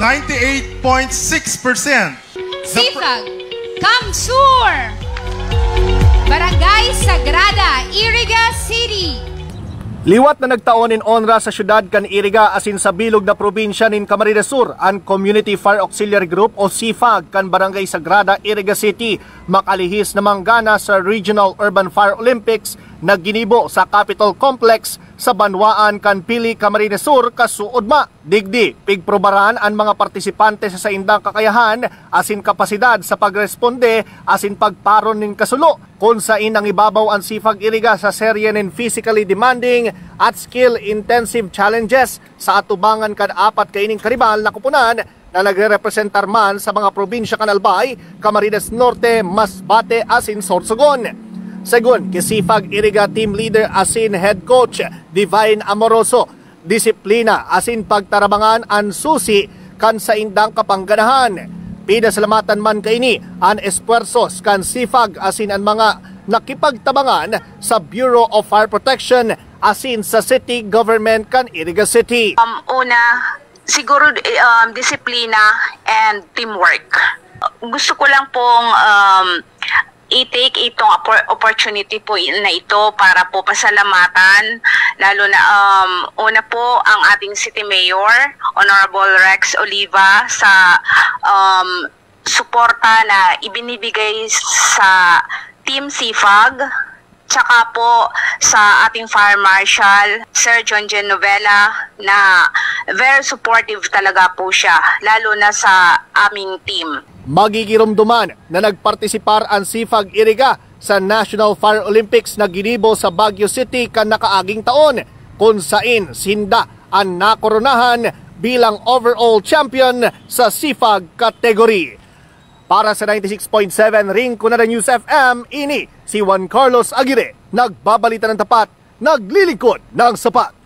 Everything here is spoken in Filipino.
98.6%. Sifag, Kamsur, Barangay Sagrada, Iriga City. Liwat na nagtaon in onra sa syudad kan Iriga asin sa bilog na probinsya nin Camarines Sur ang Community Fire Auxiliary Group o CFAG kan Barangay Sagrada, Iriga City makalihis na manggana sa Regional Urban Fire Olympics na ginibo sa Capitol Complex sa Banwaan kan Pili, Camarines Sur kasuod ma. Digdi pigprobaran ang mga partisipante sa indang kakayahan asin kapasidad sa pagresponde asin pagparon nin kasulo kung sa inang ibabaw ang CFAG Iriga sa serye nin physically demanding at skill intensive challenges sa atubangan kan apat kaining karibal na kupunan na nagre-representar man sa mga probinsya kan Albay, Camarines Norte, Masbate asin Sorsogon. Segun, kay CFAG Iriga Team Leader asin Head Coach Divine Amoroso, disiplina asin pagtarabangan ang susi kan sa indang kapangganahan. Pinasalamatan man kaini ang espuersos kan CFAG asin ang mga nakipagtabangan sa Bureau of Fire Protection asin sa City Government kan Iriga City. Una, siguro disiplina and teamwork. Gusto ko lang pong i-take itong opportunity po na ito para po pasalamatan lalo na una po ang ating City Mayor Honorable Rex Oliva sa suporta na ibinibigay sa Team CFAG, tsaka po sa ating Fire Marshal Sir John Genovela na very supportive talaga po siya lalo na sa aming team. Magigirumduman na nagpartisipar ang CFAG Iriga sa National Fire Olympics na ginibo sa Baguio City kan nakaaging taon kung sain sinda ang nakoronahan bilang overall champion sa CFAG category. Para sa 96.7 Ringkunada News FM, ini si Juan Carlos Aguirre, nagbabalita ng tapat, naglilingkod ng sapat.